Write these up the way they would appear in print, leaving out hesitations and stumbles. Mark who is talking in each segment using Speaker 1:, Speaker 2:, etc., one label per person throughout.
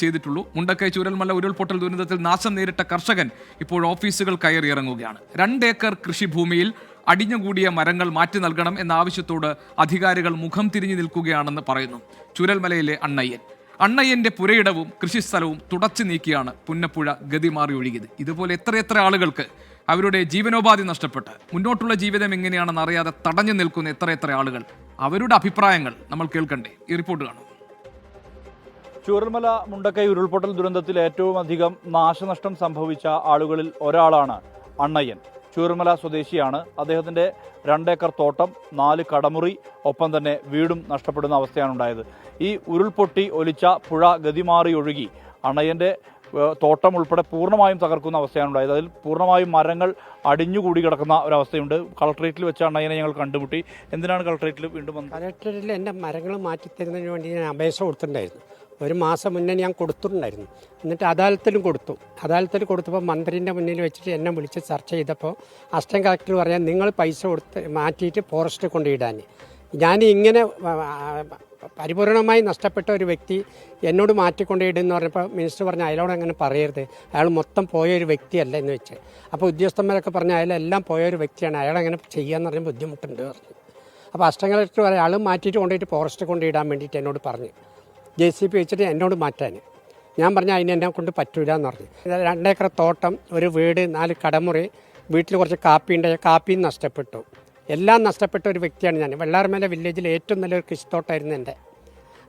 Speaker 1: ചെയ്തിട്ടുള്ളൂ. മുണ്ടക്കൈ ചൂരൽമല ഉരുൾപൊട്ടൽ ദുരന്തത്തിൽ നാശം നേരിട്ട കർഷകൻ ഇപ്പോൾ ഓഫീസുകൾ കയറിയിറങ്ങുകയാണ്. 2 ഏക്കർ കൃഷിഭൂമിയിൽ അടിഞ്ഞുകൂടിയ മരങ്ങൾ മാറ്റി നൽകണം എന്ന ആവശ്യത്തോട് അധികാരികൾ മുഖം തിരിഞ്ഞു നിൽക്കുകയാണെന്ന് പറയുന്നു ചൂരൽമലയിലെ അണ്ണയ്യന്റെ പുരയിടവും കൃഷിസ്ഥലവും തുടച്ചു നീക്കിയാണ് പുന്നപ്പുഴ ഗതിമാറി ഒഴുകിയത്. ഇതുപോലെ എത്രയെത്ര ആളുകൾക്ക് അവരുടെ ജീവനോപാധി നഷ്ടപ്പെട്ട് മുന്നോട്ടുള്ള ജീവിതം എങ്ങനെയാണെന്ന് അറിയാതെ തടഞ്ഞു നിൽക്കുന്ന എത്രയെത്ര ആളുകൾ, അവരുടെ അഭിപ്രായങ്ങൾ നമ്മൾ കേൾക്കണ്ടേ? ഈ റിപ്പോർട്ട് കാണും.
Speaker 2: ചൂരൽമല മുണ്ടക്കൈ ഉരുൾപൊട്ടൽ ദുരന്തത്തിൽ ഏറ്റവും അധികം നാശനഷ്ടം സംഭവിച്ച ആളുകളിൽ ഒരാളാണ് അണ്ണയ്യൻ. ചൂരൽമല സ്വദേശിയാണ്. അദ്ദേഹത്തിൻ്റെ 2 ഏക്കർ തോട്ടം, 4 കടമുറി, ഒപ്പം തന്നെ വീടും നഷ്ടപ്പെടുന്ന അവസ്ഥയാണ് ഉണ്ടായത്. ഈ ഉരുൾപൊട്ടി ഒലിച്ച പുഴ ഗതിമാറി ഒഴുകി അണ്ണയ്യൻ്റെ തോട്ടം ഉൾപ്പെടെ പൂർണ്ണമായും തകർക്കുന്ന അവസ്ഥയാണ് ഉണ്ടായത്. അതിൽ പൂർണ്ണമായും മരങ്ങൾ അടിഞ്ഞുകൂടി കിടക്കുന്ന ഒരവസ്ഥയുണ്ട്. കളക്ട്രേറ്റിൽ വെച്ച് അണ്ണയ്യനെ ഞങ്ങൾ കണ്ടുമുട്ടി. എന്തിനാണ് കളക്ട്രേറ്റിൽ വീണ്ടും വന്നത്?
Speaker 3: കളക്ട്രേറ്റിൽ എൻ്റെ മരങ്ങൾ മാറ്റിത്തരുന്നതിന് വേണ്ടി ഞാൻ അപേക്ഷ കൊടുത്തിട്ടുണ്ടായിരുന്നു. 1 മാസം മുന്നേ ഞാൻ കൊടുത്തിട്ടുണ്ടായിരുന്നു. എന്നിട്ട് അദാലത്തിലും അദാലത്തിൽ കൊടുത്തപ്പോൾ മന്ത്രിൻ്റെ മുന്നിൽ വെച്ചിട്ട് എന്നെ വിളിച്ച് ചർച്ച ചെയ്തപ്പോൾ അസിസ്റ്റന്റ് കളക്ടർ പറയാൻ നിങ്ങൾ പൈസ കൊടുത്ത് മാറ്റിയിട്ട് ഫോറസ്റ്റ് കൊണ്ടിടാൻ. ഞാൻ ഇങ്ങനെ പരിപൂർണമായി നഷ്ടപ്പെട്ട ഒരു വ്യക്തി എന്നോട് മാറ്റിക്കൊണ്ടിടുന്നു പറഞ്ഞപ്പോൾ മിനിസ്റ്റർ പറഞ്ഞു അയാളോട് അങ്ങനെ പറയരുത്, അയാൾ മൊത്തം പോയൊരു വ്യക്തിയല്ല എന്ന് വെച്ച്. അപ്പോൾ ഉദ്യോഗസ്ഥന്മാരൊക്കെ പറഞ്ഞു അയാളെല്ലാം പോയൊരു വ്യക്തിയാണ്, അയാളങ്ങനെ ചെയ്യാന്ന് പറഞ്ഞാൽ ബുദ്ധിമുട്ടുണ്ട് പറഞ്ഞു. അപ്പോൾ അസിസ്റ്റന്റ് കളക്ടർ പറയാം അയാൾ മാറ്റിയിട്ട് കൊണ്ടുപോയിട്ട് ഫോറസ്റ്റ് കൊണ്ടിടാൻ വേണ്ടിയിട്ട് എന്നോട് പറഞ്ഞു. JCB വെച്ചിട്ട് എന്നോട് മാറ്റാൻ. ഞാൻ പറഞ്ഞു അതിന് എന്നെ കൊണ്ട് പറ്റൂല എന്ന് പറഞ്ഞു. 2 ഏക്കർ തോട്ടം, ഒരു വീട്, 4 കടമുറി, വീട്ടിൽ കുറച്ച് കാപ്പിയുണ്ട്, കാപ്പിയും നഷ്ടപ്പെട്ടു. എല്ലാം നഷ്ടപ്പെട്ട ഒരു വ്യക്തിയാണ് ഞാൻ. വെള്ളാർമല വില്ലേജിൽ ഏറ്റവും നല്ലൊരു കൃഷിത്തോട്ടമായിരുന്നു എൻ്റെ.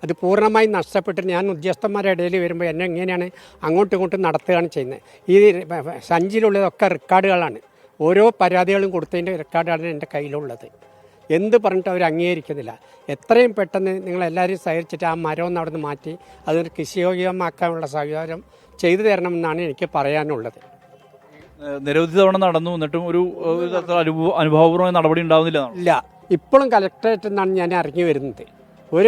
Speaker 3: അത് പൂർണ്ണമായും നഷ്ടപ്പെട്ടിട്ട് ഞാൻ ഉദ്യോഗസ്ഥന്മാരുടെ ഇടയിൽ വരുമ്പോൾ എന്നെ എങ്ങനെയാണ് അങ്ങോട്ടും ഇങ്ങോട്ടും നടത്തുകയാണ് ചെയ്യുന്നത്. ഈ സഞ്ചിയിലുള്ളതൊക്കെ റെക്കോർഡുകളാണ്. ഓരോ പരാതികളും കൊടുത്തതിൻ്റെ റെക്കോർഡാണ് എൻ്റെ കയ്യിലുള്ളത്. എന്ത് പറഞ്ഞിട്ട് അവർ അംഗീകരിക്കുന്നില്ല. എത്രയും പെട്ടെന്ന് നിങ്ങളെല്ലാവരും സഹകരിച്ചിട്ട് ആ മരം ഒന്ന് അവിടെ നിന്ന് മാറ്റി അതൊരു കൃഷിയോഗ്യമാക്കാനുള്ള സൗകര്യം ചെയ്തു തരണമെന്നാണ് എനിക്ക് പറയാനുള്ളത്.
Speaker 2: നിരവധി തവണ നടന്നു, എന്നിട്ടും ഒരു അനുഭവപൂർവ്വമായ നടപടി ഉണ്ടാവുന്നില്ല.
Speaker 3: ഇല്ല, ഇപ്പോഴും കളക്ടറേറ്റിൽ നിന്നാണ് ഞാൻ ഇറങ്ങി വരുന്നത്. ഒരു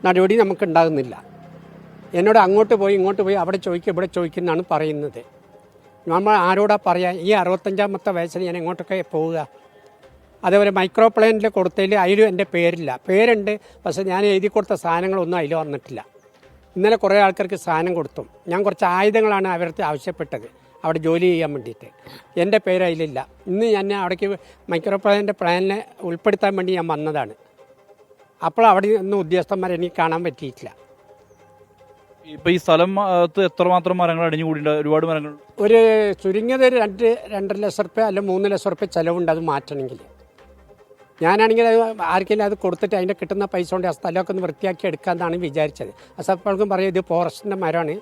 Speaker 3: നടപടി നമുക്ക് ഉണ്ടാകുന്നില്ല. എന്നോട് അങ്ങോട്ട് പോയി ഇങ്ങോട്ട് പോയി അവിടെ ചോദിക്കുക ഇവിടെ ചോദിക്കുന്നതാണ് പറയുന്നത്. നമ്മൾ ആരോടാ പറയാ? ഈ 65-ാമത്തെ വയസ്സിൽ ഞാൻ എങ്ങോട്ടൊക്കെ പോവുക? അതേപോലെ മൈക്രോ പ്ലാനിൽ കൊടുത്തതിൽ അതിലും എൻ്റെ പേരില്ല. പേരുണ്ട്, പക്ഷേ ഞാൻ എഴുതി കൊടുത്ത സാധനങ്ങളൊന്നും അതിൽ വന്നിട്ടില്ല. ഇന്നലെ കുറേ ആൾക്കാർക്ക് സാധനം കൊടുത്തു. ഞാൻ കുറച്ച് ആയുധങ്ങളാണ് അവർക്ക് ആവശ്യപ്പെട്ടത് അവിടെ ജോലി ചെയ്യാൻ വേണ്ടിയിട്ട്. എൻ്റെ പേര് അതിലില്ല. ഇന്ന് ഞാൻ അവിടേക്ക് മൈക്രോ പ്ലാനിൻ്റെ പ്ലാനിനെ ഉൾപ്പെടുത്താൻ വേണ്ടി ഞാൻ വന്നതാണ്. അപ്പോൾ അവിടെ ഒന്നും ഉദ്യോഗസ്ഥന്മാരെ എനിക്ക് കാണാൻ പറ്റിയിട്ടില്ല.
Speaker 2: ഇപ്പോൾ ഈ സ്ഥലം എത്രമാത്രം മരങ്ങൾ അടിഞ്ഞുകൂടിയുണ്ട്? ഒരുപാട് മരങ്ങൾ.
Speaker 3: ഒരു ചുരുങ്ങിയത് 2-2.5 ലക്ഷം റുപ്യ അല്ലെങ്കിൽ 3 ലക്ഷം റുപ്യ ചിലവുണ്ട് അത് മാറ്റണമെങ്കിൽ. ഞാനാണെങ്കിൽ ആർക്കെങ്കിലും അത് കൊടുത്തിട്ട് അതിൻ്റെ കിട്ടുന്ന പൈസ കൊണ്ട് ആ സ്ഥലമൊക്കെ ഒന്ന് വൃത്തിയാക്കി എടുക്കാമെന്നാണ് വിചാരിച്ചത്. അസപ്പോൾക്കും പറയും ഇത് ഫോറസ്റ്റിൻ്റെ മരമാണ്,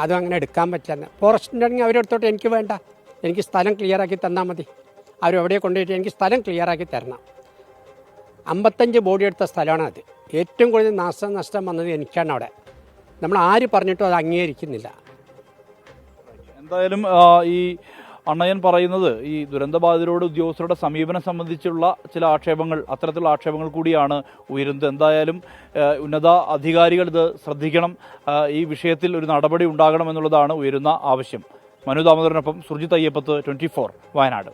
Speaker 3: അതും അങ്ങനെ എടുക്കാൻ പറ്റില്ല. ഫോറസ്റ്റിൻ്റെ ആണെങ്കിൽ അവരെടുത്തോട്ട് എനിക്ക് വേണ്ട, എനിക്ക് സ്ഥലം ക്ലിയറാക്കി തന്നാൽ മതി. അവരെവിടെ കൊണ്ടുപോയിട്ട് എനിക്ക് സ്ഥലം ക്ലിയറാക്കി തരണം. 55 ബോഡി എടുത്ത സ്ഥലമാണ് അത്. ഏറ്റവും കൂടുതൽ നാശനഷ്ടം വന്നത് എനിക്കാണ് അവിടെ. നമ്മൾ ആര് പറഞ്ഞിട്ടും അത് അംഗീകരിക്കുന്നില്ല.
Speaker 2: എന്തായാലും ഈ അണ്ണയ്യൻ പറയുന്നത് ഈ ദുരന്തബാധിതരോട് ഉദ്യോഗസ്ഥരുടെ സമീപനം സംബന്ധിച്ചുള്ള ചില ആക്ഷേപങ്ങൾ, അത്തരത്തിലുള്ള ആക്ഷേപങ്ങൾ കൂടിയാണ് ഉയരുന്നത്. എന്തായാലും ഉന്നത അധികാരികൾ ഇത് ശ്രദ്ധിക്കണം, ഈ വിഷയത്തിൽ ഒരു നടപടി ഉണ്ടാകണമെന്നുള്ളതാണ് ഉയരുന്ന ആവശ്യം. മനു ദാമോദരനൊപ്പം സുർജിത് അയ്യപ്പത്ത്, 24 വയനാട്.